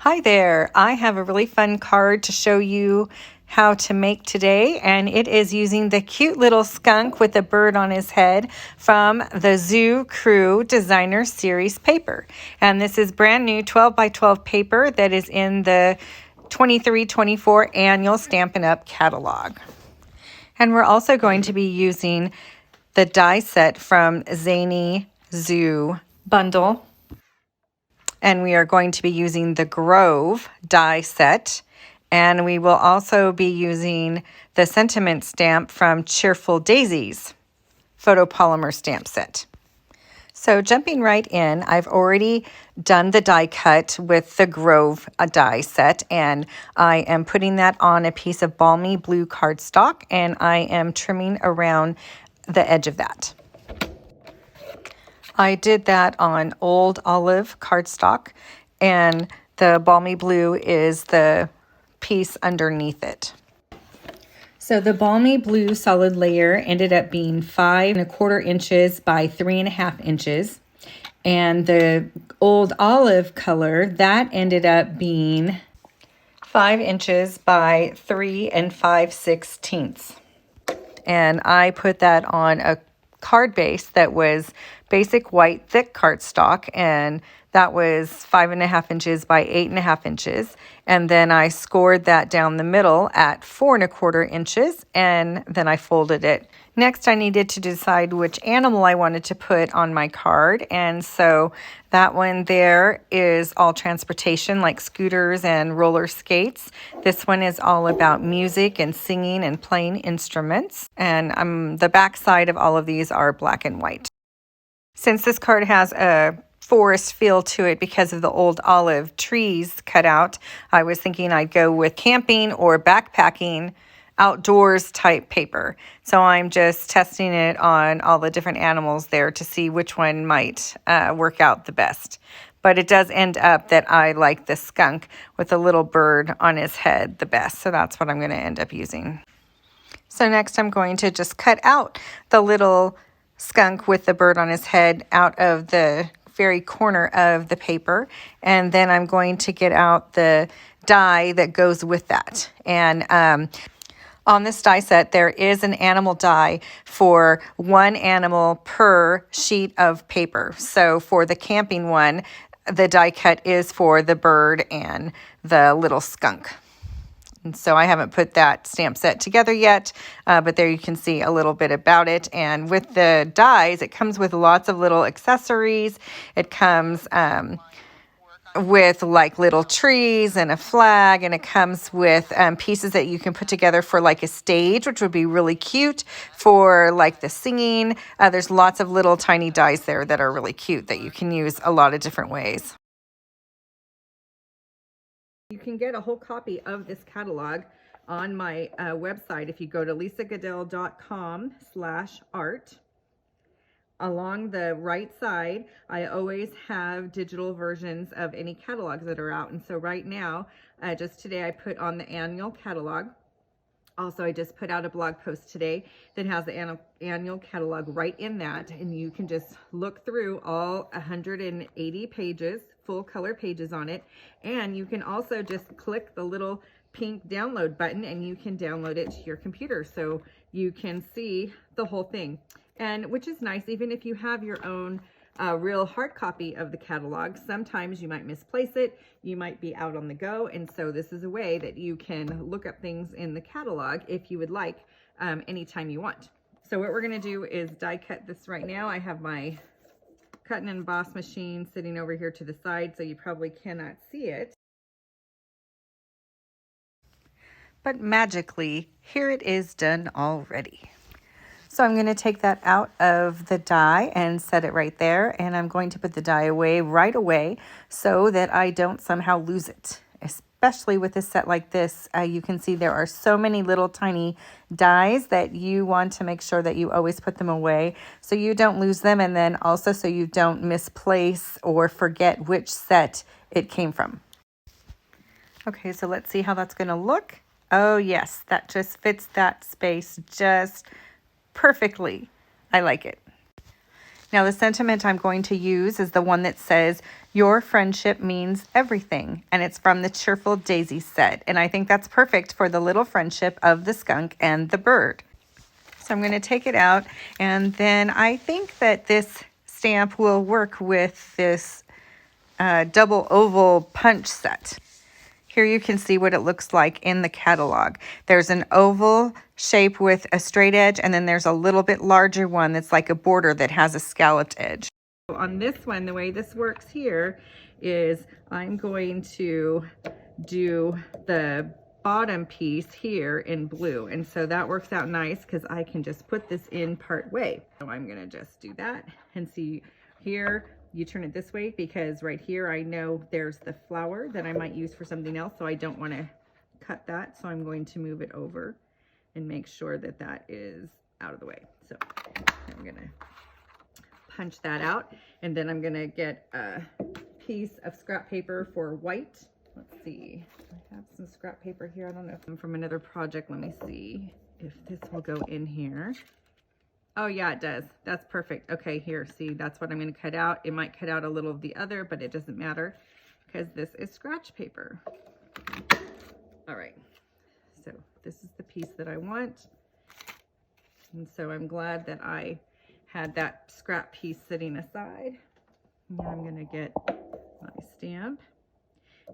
Hi there, I have a really fun card to show you how to make today, and it is using the cute little skunk with a bird on his head from the Zoo Crew Designer Series paper. And this is brand new 12 by 12 paper that is in the 23-24 annual Stampin' Up! Catalog. And we're also going to be using the die set from Zany Zoo bundle. And we are going to be using the Grove die set. And we will also be using the sentiment stamp from Cheerful Daisies photopolymer stamp set. So jumping right in, I've already done the die cut with the Grove die set, and I am putting that on a piece of balmy blue cardstock, and I am trimming around the edge of that. I did that on old olive cardstock, and the balmy blue is the piece underneath it. So the balmy blue solid layer ended up being 5¼ inches by 3½ inches. And the old olive color, that ended up being 5 inches by 3 5/16. And I put that on a card base that was basic white thick cardstock, and that was 5½ inches by 8½ inches. And then I scored that down the middle at 4¼ inches, and then I folded it. Next, I needed to decide which animal I wanted to put on my card, and so that one there is all transportation, like scooters and roller skates. This one is all about music and singing and playing instruments, and the back side of all of these are black and white. Since this card has a forest feel to it because of the old olive trees cut out, I was thinking I'd go with camping or backpacking outdoors type paper. So I'm just testing it on all the different animals there to see which one might work out the best. But it does end up that I like the skunk with a little bird on his head the best. So that's what I'm going to end up using. So next I'm going to just cut out the little skunk with the bird on his head out of the very corner of the paper, and then I'm going to get out the die that goes with that. And on this die set, there is an animal die for one animal per sheet of paper. So for the camping one, the die cut is for the bird and the little skunk. And so I haven't put that stamp set together yet, but there you can see a little bit about it. And with the dies, it comes with lots of little accessories. It comes with like little trees and a flag, and it comes with pieces that you can put together for like a stage, which would be really cute for like the singing. There's lots of little tiny dies there that are really cute that you can use a lot of different ways. You can get a whole copy of this catalog on my website if you go to lisagoodell.com/art. Along the right side, I always have digital versions of any catalogs that are out. And so right now, just today, I put on the annual catalog. Also, I just put out a blog post today that has the annual catalog right in that, and you can just look through all 180 pages, full color pages on it, and you can also just click the little pink download button and you can download it to your computer so you can see the whole thing. And which is nice, even if you have your own real hard copy of the catalog, sometimes you might misplace it, you might be out on the go, and so this is a way that you can look up things in the catalog if you would like anytime you want. So what we're going to do is die cut this right now. I have my cut and emboss machine sitting over here to the side, so you probably cannot see it. But magically, here it is done already. So I'm going to take that out of the die and set it right there. And I'm going to put the die away right away so that I don't somehow lose it. Especially with a set like this, you can see there are so many little tiny dies that you want to make sure that you always put them away so you don't lose them, and then also so you don't misplace or forget which set it came from. Okay, so let's see how that's going to look. Oh yes, that just fits that space just perfectly. I like it. Now the sentiment I'm going to use is the one that says, "Your friendship means everything." And it's from the Cheerful Daisy set. And I think that's perfect for the little friendship of the skunk and the bird. So I'm going to take it out, and then I think that this stamp will work with this double oval punch set. Here you can see what it looks like in the catalog. There's an oval shape with a straight edge, and then there's a little bit larger one that's like a border that has a scalloped edge. On this one, the way this works here is I'm going to do the bottom piece here in blue, and so that works out nice because I can just put this in part way. So I'm gonna just do that, and see here you turn it this way because right here I know there's the flower that I might use for something else, so I don't want to cut that, so I'm going to move it over and make sure that that is out of the way. So I'm gonna punch that out, and then I'm gonna get a piece of scrap paper for white. Let's see, I have some scrap paper here. I don't know if I'm from another project. Let me see if this will go in here. Oh yeah, it does. That's perfect. Okay, here, see, that's what I'm going to cut out. It might cut out a little of the other, but it doesn't matter because this is scratch paper. All right, so this is the piece that I want. And so I'm glad that I had that scrap piece sitting aside. Now I'm going to get my stamp.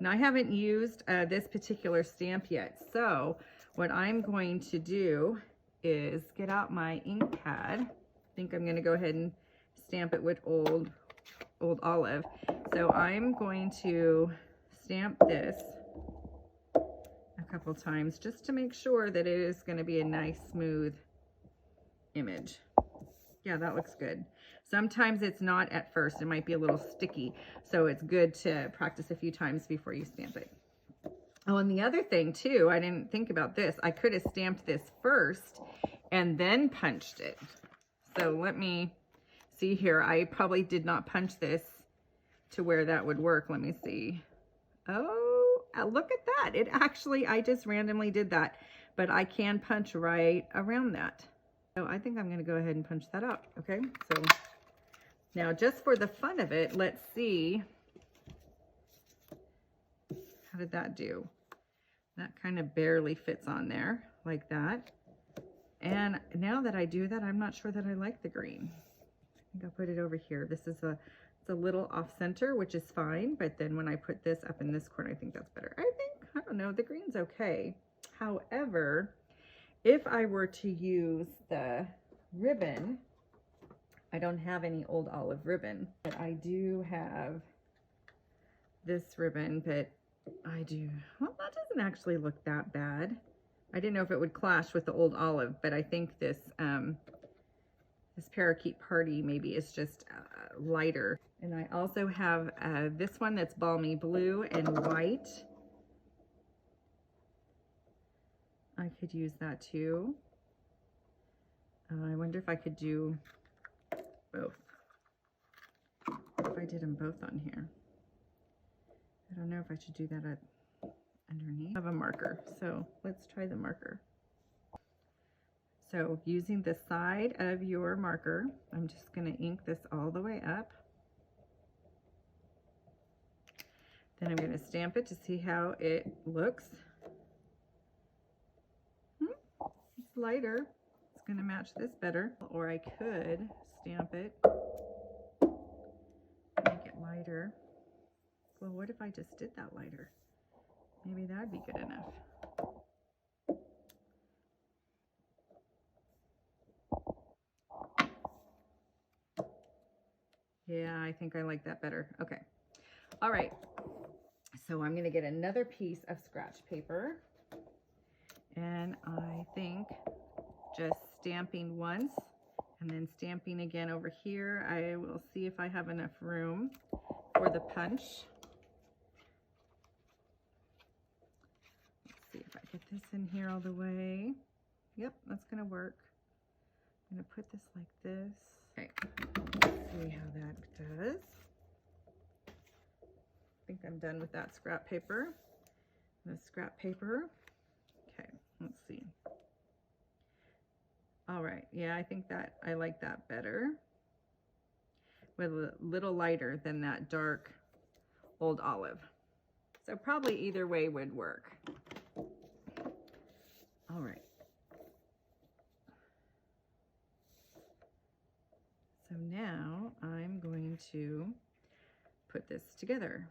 Now I haven't used this particular stamp yet, so what I'm going to do is get out my ink pad. I think I'm going to go ahead and stamp it with old olive. So I'm going to stamp this a couple times just to make sure that it is going to be a nice smooth image. Yeah, that looks good. Sometimes it's not at first. It might be a little sticky. So it's good to practice a few times before you stamp it. Oh, and the other thing too, I didn't think about this. I could have stamped this first and then punched it. So let me see here. I probably did not punch this to where that would work. Let me see. Oh, look at that. It actually, I just randomly did that, but I can punch right around that. So I think I'm going to go ahead and punch that out. Okay, so now just for the fun of it, let's see. How did that do? That kind of barely fits on there like that. And now that I do that, I'm not sure that I like the green. I think I'll put it over here. This is it's a little off center, which is fine. But then when I put this up in this corner, I think that's better. I don't know, the green's okay. However, if I were to use the ribbon, I don't have any old olive ribbon, but I do have this ribbon, but I do, well, that doesn't actually look that bad. I didn't know if it would clash with the old olive, but I think this this Parakeet Party maybe is just lighter. And I also have this one that's balmy blue and white. I could use that too. I wonder if I could do both. If I did them both on here. I don't know if I should do that underneath. I have a marker, so let's try the marker. So using the side of your marker, I'm just going to ink this all the way up. Then I'm going to stamp it to see how it looks. It's lighter. It's going to match this better. Or I could stamp it, make it lighter. Well, what if I just did that lighter? Maybe that'd be good enough. Yeah, I think I like that better. Okay. All right. So I'm going to get another piece of scratch paper. And I think just stamping once and then stamping again over here. I will see if I have enough room for the punch. Let's see if I get this in here all the way. Yep, that's going to work. I'm going to put this like this. Okay, let's see how that does. I think I'm done with that scrap paper. The scrap paper. Okay, let's see. All right, yeah, I think that I like that better. with a little lighter than that dark old olive. So probably either way would work. All right. So now I'm going to put this together.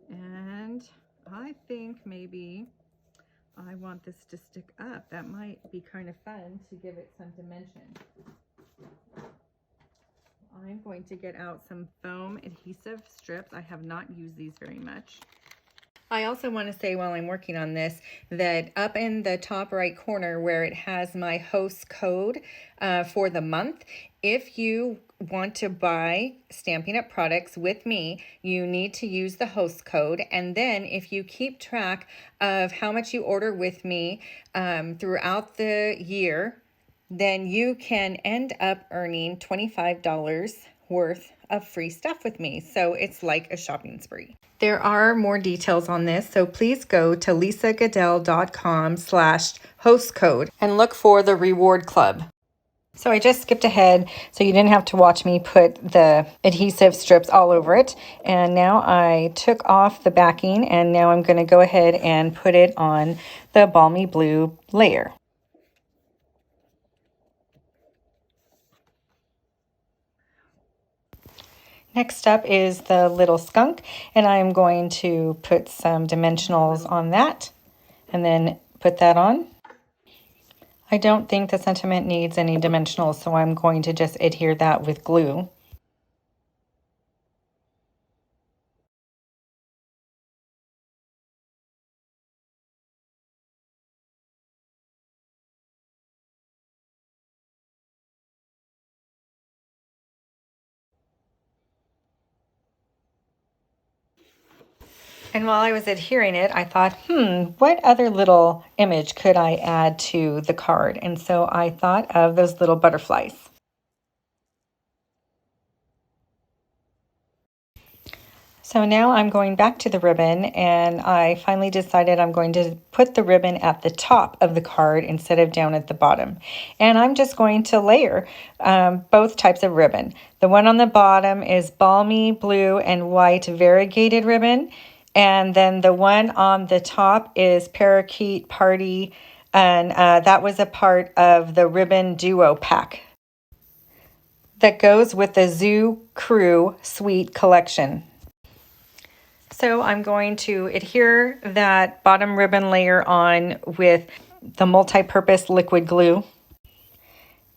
And I think maybe I want this to stick up. That might be kind of fun to give it some dimension. I'm going to get out some foam adhesive strips. I have not used these very much. I also want to say while I'm working on this that up in the top right corner where it has my host code for the month, if you want to buy Stampin' Up! Products with me, you need to use the host code. And then if you keep track of how much you order with me throughout the year, then you can end up earning $25 worth of free stuff with me. So it's like a shopping spree. There are more details on this, so please go to lisagoodell.com/hostcode and look for the reward club. So I just skipped ahead so you didn't have to watch me put the adhesive strips all over it. And now I took off the backing, and now I'm going to go ahead and put it on the balmy blue layer. Next up is the little skunk, and I'm going to put some dimensionals on that and then put that on. I don't think the sentiment needs any dimensionals, so I'm going to just adhere that with glue. And while I was adhering it, I thought, what other little image could I add to the card? And so I thought of those little butterflies. So now I'm going back to the ribbon, and I finally decided I'm going to put the ribbon at the top of the card instead of down at the bottom. And I'm just going to layer both types of ribbon. The one on the bottom is balmy blue and white variegated ribbon. And then the one on the top is Parakeet Party, and that was a part of the Ribbon Duo pack that goes with the Zoo Crew Suite collection. So I'm going to adhere that bottom ribbon layer on with the multi-purpose liquid glue.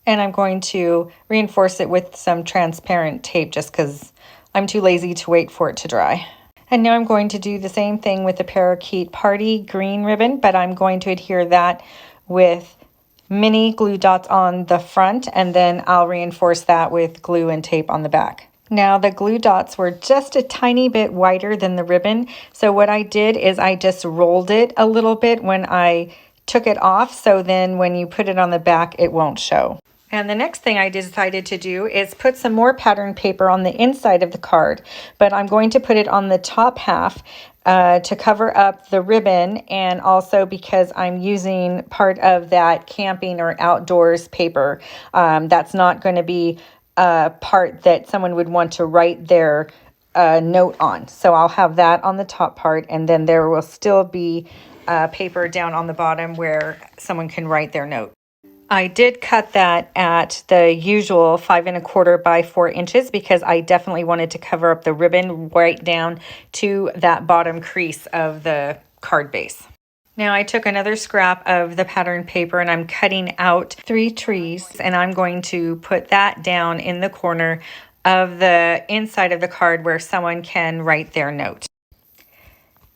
And I'm going to reinforce it with some transparent tape just because I'm too lazy to wait for it to dry. And now I'm going to do the same thing with the Parakeet Party green ribbon, but I'm going to adhere that with mini glue dots on the front, and then I'll reinforce that with glue and tape on the back. Now the glue dots were just a tiny bit wider than the ribbon, so what I did is I just rolled it a little bit when I took it off, so then when you put it on the back it won't show. And the next thing I decided to do is put some more pattern paper on the inside of the card, but I'm going to put it on the top half to cover up the ribbon, and also because I'm using part of that camping or outdoors paper. That's not going to be a part that someone would want to write their note on. So I'll have that on the top part, and then there will still be paper down on the bottom where someone can write their note. I did cut that at the usual 5 1/4 by 4 inches because I definitely wanted to cover up the ribbon right down to that bottom crease of the card base. Now I took another scrap of the pattern paper and I'm cutting out 3 trees, and I'm going to put that down in the corner of the inside of the card where someone can write their note.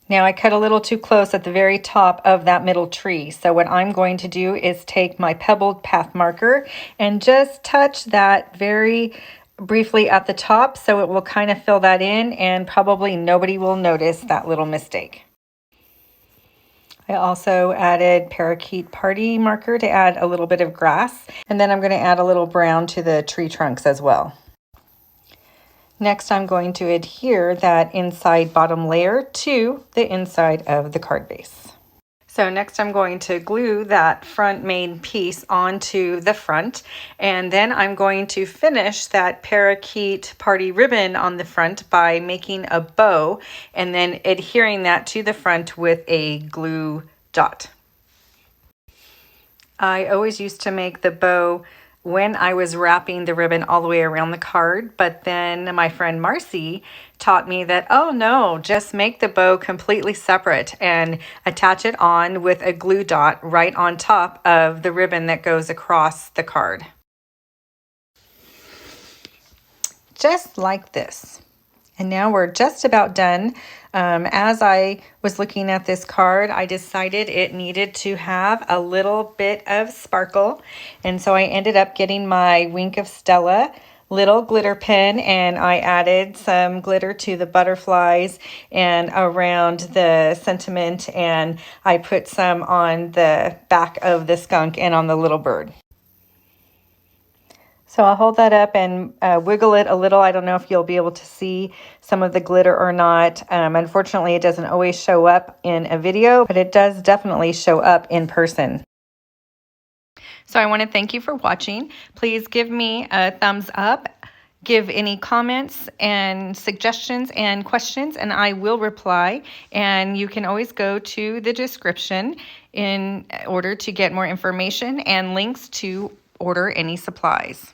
Now I cut a little too close at the very top of that middle tree. So what I'm going to do is take my pebbled path marker and just touch that very briefly at the top so it will kind of fill that in, and probably nobody will notice that little mistake. I also added Parakeet Party marker to add a little bit of grass, and then I'm going to add a little brown to the tree trunks as well. Next, I'm going to adhere that inside bottom layer to the inside of the card base. So next I'm going to glue that front main piece onto the front, and then I'm going to finish that parakeet party ribbon on the front by making a bow and then adhering that to the front with a glue dot. I always used to make the bow when I was wrapping the ribbon all the way around the card, but then my friend Marcy taught me that, oh no, just make the bow completely separate and attach it on with a glue dot right on top of the ribbon that goes across the card. Just like this. And now we're just about done. As I was looking at this card, I decided it needed to have a little bit of sparkle. And so I ended up getting my Wink of Stella little glitter pen, and I added some glitter to the butterflies and around the sentiment, and I put some on the back of the skunk and on the little bird. So I'll hold that up and wiggle it a little. I don't know if you'll be able to see some of the glitter or not. Unfortunately, it doesn't always show up in a video, but it does definitely show up in person. So I want to thank you for watching. Please give me a thumbs up. Give any comments and suggestions and questions, and I will reply. And you can always go to the description in order to get more information and links to order any supplies.